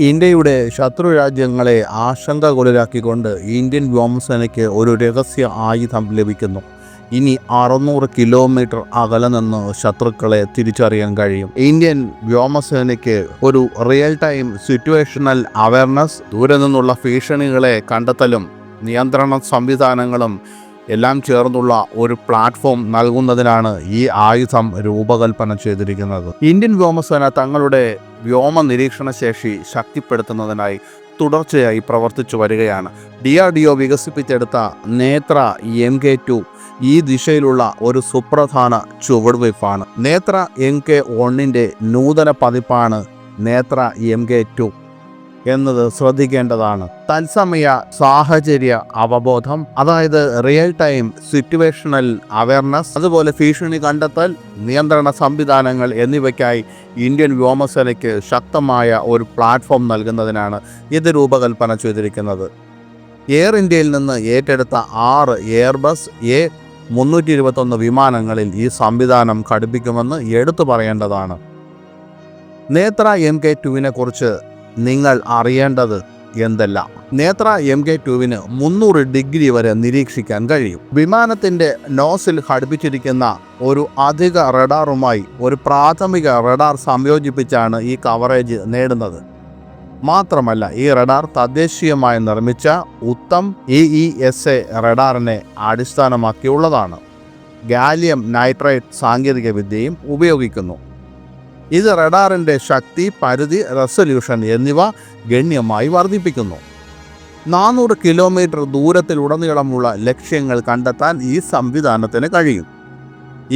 ഇന്ത്യയുടെ ശത്രു രാജ്യങ്ങളെ ആശങ്കകുലരാക്കിക്കൊണ്ട് ഇന്ത്യൻ വ്യോമസേനയ്ക്ക് ഒരു രഹസ്യ ആയുധം ലഭിക്കുന്നു. ഇനി 600 കിലോമീറ്റർ അകലെ നിന്ന് ശത്രുക്കളെ തിരിച്ചറിയാൻ കഴിയും. ഇന്ത്യൻ വ്യോമസേനയ്ക്ക് ഒരു റിയൽ ടൈം സിറ്റുവേഷണൽ അവയർനെസ്, ദൂരെ നിന്നുള്ള ഭീഷണികളെ കണ്ടെത്തലും നിയന്ത്രണ സംവിധാനങ്ങളും എല്ലാം ചേർന്നുള്ള ഒരു പ്ലാറ്റ്ഫോം നൽകുന്നതിനാണ് ഈ ആയുധം രൂപകൽപ്പന ചെയ്തിരിക്കുന്നത്. ഇന്ത്യൻ വ്യോമസേന തങ്ങളുടെ വ്യോമ നിരീക്ഷണ ശേഷി ശക്തിപ്പെടുത്തുന്നതിനായി തുടർച്ചയായി പ്രവർത്തിച്ചു വരികയാണ്. DRDO വികസിപ്പിച്ചെടുത്ത നേത്ര MK2 ഈ ദിശയിലുള്ള ഒരു സുപ്രധാന ചുവടുവയ്പ്പാണ്. നേത്ര MK1 നൂതന പതിപ്പാണ് നേത്ര MK2 എന്നത് ശ്രദ്ധിക്കേണ്ടതാണ്. തത്സമയ സാഹചര്യ അവബോധം, അതായത് റിയൽ ടൈം സിറ്റുവേഷണൽ അവയർനെസ്, അതുപോലെ ഭീഷണി കണ്ടെത്തൽ, നിയന്ത്രണ സംവിധാനങ്ങൾ എന്നിവയ്ക്കായി ഇന്ത്യൻ വ്യോമസേനയ്ക്ക് ശക്തമായ ഒരു പ്ലാറ്റ്ഫോം നൽകുന്നതിനാണ് ഇത് രൂപകൽപ്പന ചെയ്തിരിക്കുന്നത്. എയർ ഇന്ത്യയിൽ നിന്ന് ഏറ്റെടുത്ത 6 എയർബസ് A321 വിമാനങ്ങളിൽ ഈ സംവിധാനം ഘടിപ്പിക്കുമെന്ന് എടുത്തു പറയേണ്ടതാണ്. നേത്ര MK2 കുറിച്ച് നിങ്ങൾ അറിയേണ്ടത് എന്തെല്ലാം? നേത്ര MK2 300 ഡിഗ്രി വരെ നിരീക്ഷിക്കാൻ കഴിയും. വിമാനത്തിന്റെ നോസിൽ ഘടിപ്പിച്ചിരിക്കുന്ന ഒരു അധിക റഡാറുമായി ഒരു പ്രാഥമിക റഡാർ സംയോജിപ്പിച്ചാണ് ഈ കവറേജ് നേടുന്നത്. മാത്രമല്ല, ഈ റഡാർ തദ്ദേശീയമായി നിർമ്മിച്ച ഉത്തം AESA റഡാറിനെ അടിസ്ഥാനമാക്കിയുള്ളതാണ്. ഗാലിയം നൈട്രൈഡ് സാങ്കേതിക വിദ്യയും ഉപയോഗിക്കുന്നു. ഇത് റഡാറിൻ്റെ ശക്തി, പരിധി, റെസൊല്യൂഷൻ എന്നിവ ഗണ്യമായി വർദ്ധിപ്പിക്കുന്നു. 400 കിലോമീറ്റർ ദൂരത്തിലുടനീളമുള്ള ലക്ഷ്യങ്ങൾ കണ്ടെത്താൻ ഈ സംവിധാനത്തിന് കഴിയും.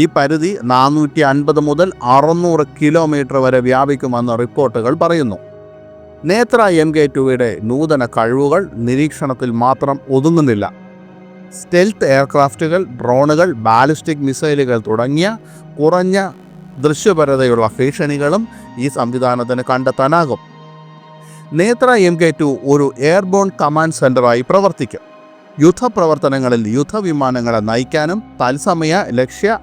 ഈ പരിധി 450 മുതൽ 600 കിലോമീറ്റർ വരെ വ്യാപിക്കുമെന്ന് റിപ്പോർട്ടുകൾ പറയുന്നു. നേത്ര MK2 നൂതന കഴിവുകൾ നിരീക്ഷണത്തിൽ മാത്രം ഒതുങ്ങുന്നില്ല. സ്റ്റെൽത്ത് എയർക്രാഫ്റ്റുകൾ, ഡ്രോണുകൾ, ബാലിസ്റ്റിക് മിസൈലുകൾ തുടങ്ങിയ കുറഞ്ഞ ദൃശ്യപരതയുള്ള ഭീഷണികളും ഈ സംവിധാനത്തിന് കണ്ടെത്താനാകും. നേത്ര MK2 ഒരു എയർബോൺ കമാൻഡ് സെൻ്ററായി പ്രവർത്തിക്കും. യുദ്ധപ്രവർത്തനങ്ങളിൽ യുദ്ധവിമാനങ്ങളെ നയിക്കാനും തത്സമയ ലക്ഷ്യ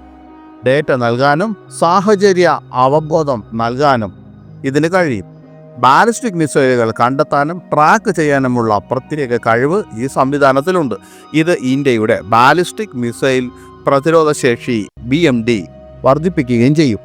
ഡേറ്റ നൽകാനും സാഹചര്യ അവബോധം നൽകാനും ഇതിന് കഴിയും. ബാലിസ്റ്റിക് മിസൈലുകൾ കണ്ടെത്താനും ട്രാക്ക് ചെയ്യാനുമുള്ള പ്രത്യേക കഴിവ് ഈ സംവിധാനത്തിലുണ്ട്. ഇത് ഇന്ത്യയുടെ ബാലിസ്റ്റിക് മിസൈൽ പ്രതിരോധ ശേഷി BMD വർദ്ധിപ്പിക്കുകയും ചെയ്യും.